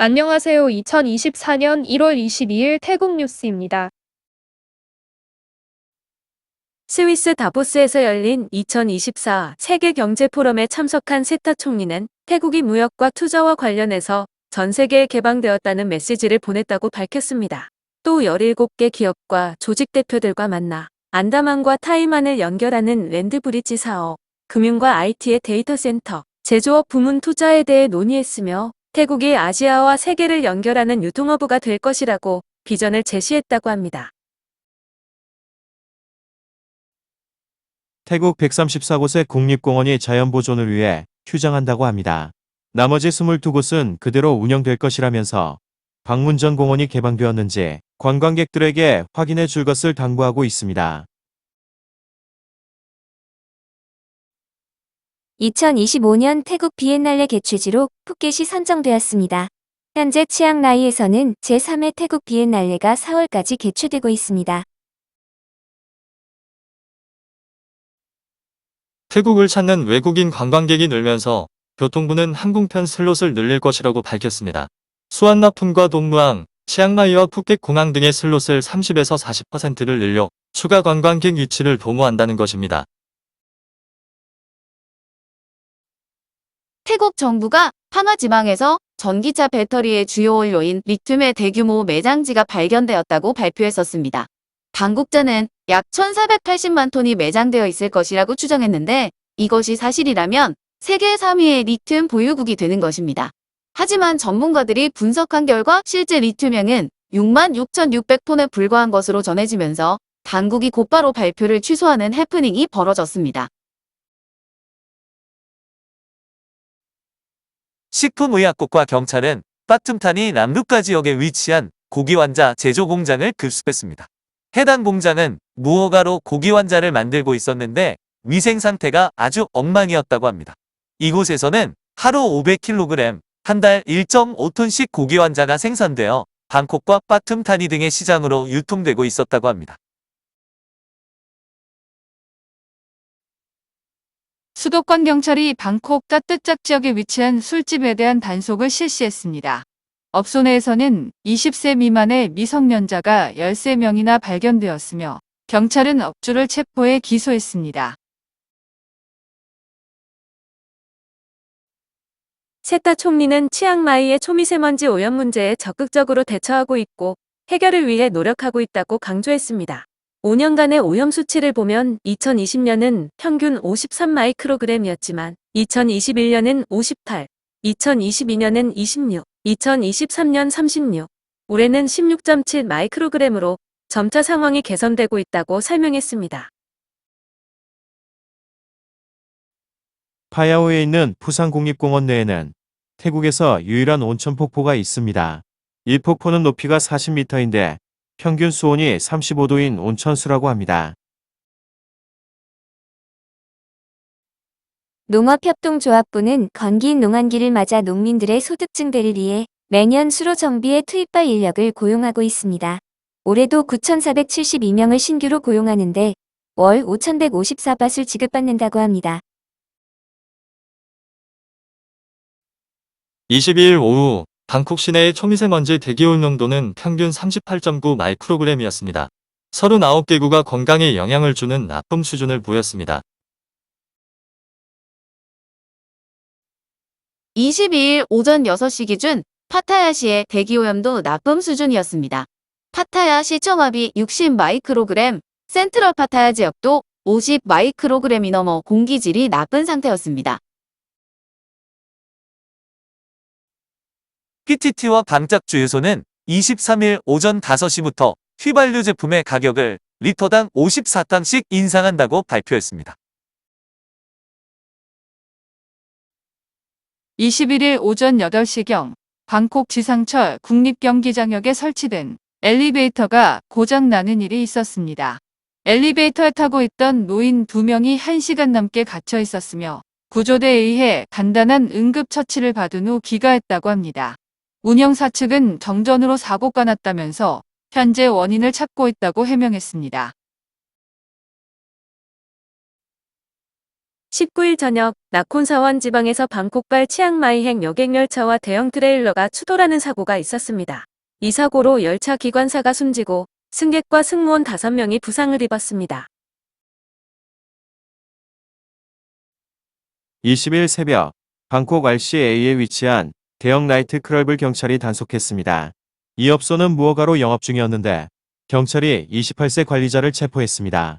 안녕하세요. 2024년 1월 22일 태국 뉴스입니다. 스위스 다보스에서 열린 2024 세계 경제 포럼에 참석한 세타 총리는 태국이 무역과 투자와 관련해서 전 세계에 개방되었다는 메시지를 보냈다고 밝혔습니다. 또 17개 기업과 조직 대표들과 만나 안다만과 타이만을 연결하는 랜드브리지 사업, 금융과 IT의 데이터 센터, 제조업 부문 투자에 대해 논의했으며 태국이 아시아와 세계를 연결하는 유통허브가 될 것이라고 비전을 제시했다고 합니다. 태국 134곳의 국립공원이 자연보존을 위해 휴장한다고 합니다. 나머지 22곳은 그대로 운영될 것이라면서 방문전 공원이 개방되었는지 관광객들에게 확인해 줄 것을 당부하고 있습니다. 2025년 태국 비엔날레 개최지로 푸켓이 선정되었습니다. 현재 치앙라이에서는 제3회 태국 비엔날레가 4월까지 개최되고 있습니다. 태국을 찾는 외국인 관광객이 늘면서 교통부는 항공편 슬롯을 늘릴 것이라고 밝혔습니다. 수완나푼과 동무항, 치앙마이와 푸켓 공항 등의 슬롯을 30에서 40%를 늘려 추가 관광객 유치를 도모한다는 것입니다. 태국 정부가 파마 지방에서 전기차 배터리의 주요 원료인 리튬의 대규모 매장지가 발견되었다고 발표했었습니다. 당국자는 약 1,480만 톤이 매장되어 있을 것이라고 추정했는데 이것이 사실이라면 세계 3위의 리튬 보유국이 되는 것입니다. 하지만 전문가들이 분석한 결과 실제 리튬량은 66,600톤에 불과한 것으로 전해지면서 당국이 곧바로 발표를 취소하는 해프닝이 벌어졌습니다. 식품의약국과 경찰은 빠툼타니 남루카 지역에 위치한 고기환자 제조 공장을 급습했습니다. 해당 공장은 무허가로 고기환자를 만들고 있었는데 위생 상태가 아주 엉망이었다고 합니다. 이곳에서는 하루 500kg, 한 달 1.5톤씩 고기환자가 생산되어 방콕과 빠툼타니 등의 시장으로 유통되고 있었다고 합니다. 수도권 경찰이 방콕 따뜻짝 지역에 위치한 술집에 대한 단속을 실시했습니다. 업소 내에서는 20세 미만의 미성년자가 13명이나 발견되었으며 경찰은 업주를 체포해 기소했습니다. 세타 총리는 치앙마이의 초미세먼지 오염 문제에 적극적으로 대처하고 있고 해결을 위해 노력하고 있다고 강조했습니다. 5년간의 오염 수치를 보면 2020년은 평균 53마이크로그램이었지만 2021년은 58, 2022년은 26, 2023년 36, 올해는 16.7 마이크로그램으로 점차 상황이 개선되고 있다고 설명했습니다. 파야오에 있는 푸산국립공원 내에는 태국에서 유일한 온천 폭포가 있습니다. 이 폭포는 높이가 40m인데 평균 수온이 35도인 온천수라고 합니다. 농업협동조합부는 건기인 농한기를 맞아 농민들의 소득 증대를 위해 매년 수로 정비에 투입할 인력을 고용하고 있습니다. 올해도 9,472명을 신규로 고용하는데 월 5,154바트를 지급받는다고 합니다. 22일 오후 방콕 시내의 초미세먼지 대기오염 농도는 평균 38.9 마이크로그램이었습니다. 39개구가 건강에 영향을 주는 나쁨 수준을 보였습니다. 22일 오전 6시 기준 파타야시의 대기오염도 나쁨 수준이었습니다. 파타야 시청합이 60 마이크로그램, 센트럴 파타야 지역도 50 마이크로그램이 넘어 공기질이 나쁜 상태였습니다. PTT와 방짝주유소는 23일 오전 5시부터 휘발유 제품의 가격을 리터당 54땅씩 인상한다고 발표했습니다. 21일 오전 8시경 방콕 지상철 국립경기장역에 설치된 엘리베이터가 고장나는 일이 있었습니다. 엘리베이터에 타고 있던 노인 2명이 1시간 넘게 갇혀 있었으며 구조대에 의해 간단한 응급처치를 받은 후 귀가했다고 합니다. 운영사 측은 정전으로 사고가 났다면서 현재 원인을 찾고 있다고 해명했습니다. 19일 저녁 나콘사원 지방에서 방콕발 치앙마이행 여객열차와 대형 트레일러가 추돌하는 사고가 있었습니다. 이 사고로 열차 기관사가 숨지고 승객과 승무원 5명이 부상을 입었습니다. 20일 새벽 방콕 RCA에 위치한 대형 나이트클럽을 경찰이 단속했습니다. 이 업소는 무허가로 영업 중이었는데 경찰이 28세 관리자를 체포했습니다.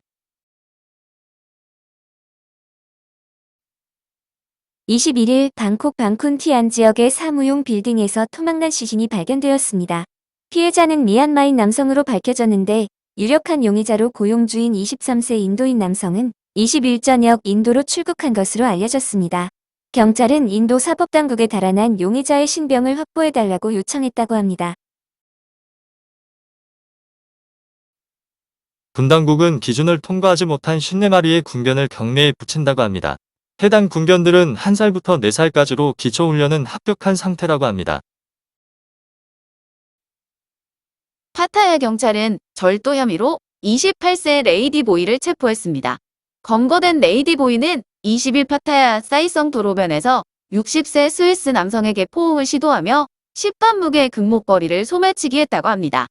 21일 방콕 방쿤티안 지역의 사무용 빌딩에서 토막난 시신이 발견되었습니다. 피해자는 미얀마인 남성으로 밝혀졌는데 유력한 용의자로 고용 중인 23세 인도인 남성은 20일 저녁 인도로 출국한 것으로 알려졌습니다. 경찰은 인도 사법당국에 달아난 용의자의 신병을 확보해달라고 요청했다고 합니다. 분당국은 기준을 통과하지 못한 54마리의 군견을 경매에 붙인다고 합니다. 해당 군견들은 1살부터 4살까지로 기초훈련은 합격한 상태라고 합니다. 파타야 경찰은 절도 혐의로 28세 레이디보이를 체포했습니다. 검거된 레이디보이는 20일 파타야 사이성 도로변에서 60세 스위스 남성에게 포옹을 시도하며 10반 무게의 금목걸이를 소매치기 했다고 합니다.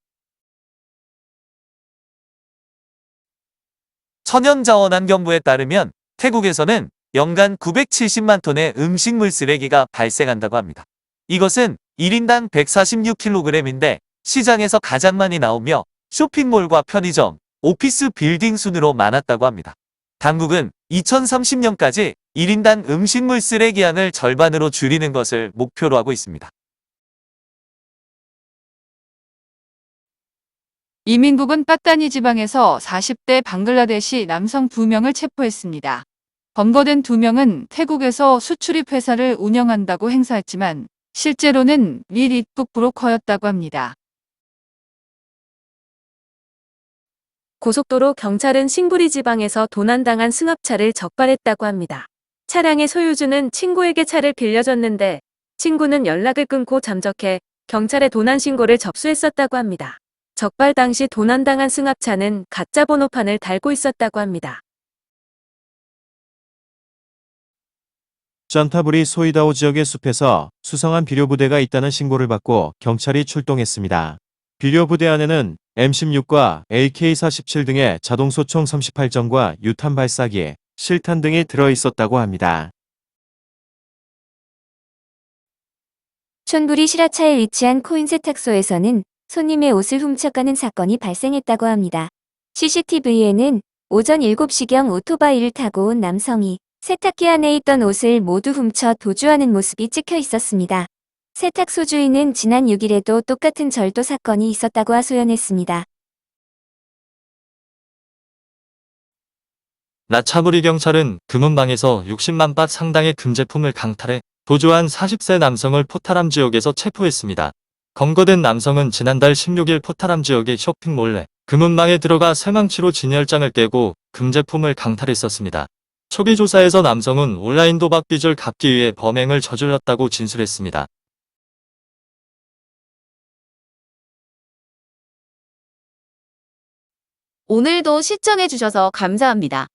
천연자원환경부에 따르면 태국에서는 연간 970만 톤의 음식물 쓰레기가 발생한다고 합니다. 이것은 1인당 146kg인데 시장에서 가장 많이 나오며 쇼핑몰과 편의점, 오피스 빌딩 순으로 많았다고 합니다. 당국은 2030년까지 1인당 음식물 쓰레기 양을 절반으로 줄이는 것을 목표로 하고 있습니다. 이민국은 빠따니 지방에서 40대 방글라데시 남성 2명을 체포했습니다. 검거된 2명은 태국에서 수출입 회사를 운영한다고 행사했지만 실제로는 밀 입국 브로커였다고 합니다. 고속도로 경찰은 싱부리 지방에서 도난당한 승합차를 적발했다고 합니다. 차량의 소유주는 친구에게 차를 빌려줬는데 친구는 연락을 끊고 잠적해 경찰에 도난 신고를 접수했었다고 합니다. 적발 당시 도난당한 승합차는 가짜 번호판을 달고 있었다고 합니다. 짠타부리 소이다오 지역의 숲에서 수상한 비료부대가 있다는 신고를 받고 경찰이 출동했습니다. 비료부대 안에는 M16과 AK-47 등의 자동소총 38정과 유탄 발사기, 실탄 등이 들어있었다고 합니다. 촌부리 시라차에 위치한 코인 세탁소에서는 손님의 옷을 훔쳐가는 사건이 발생했다고 합니다. CCTV에는 오전 7시경 오토바이를 타고 온 남성이 세탁기 안에 있던 옷을 모두 훔쳐 도주하는 모습이 찍혀 있었습니다. 세탁소 주인은 지난 6일에도 똑같은 절도 사건이 있었다고 하소연했습니다. 나차부리 경찰은 금은방에서 60만 밭 상당의 금제품을 강탈해 도주한 40세 남성을 포타람 지역에서 체포했습니다. 검거된 남성은 지난달 16일 포타람 지역의 쇼핑몰 내 금은방에 들어가 쇠망치로 진열장을 깨고 금제품을 강탈했었습니다. 초기 조사에서 남성은 온라인 도박 빚을 갚기 위해 범행을 저질렀다고 진술했습니다. 오늘도 시청해주셔서 감사합니다.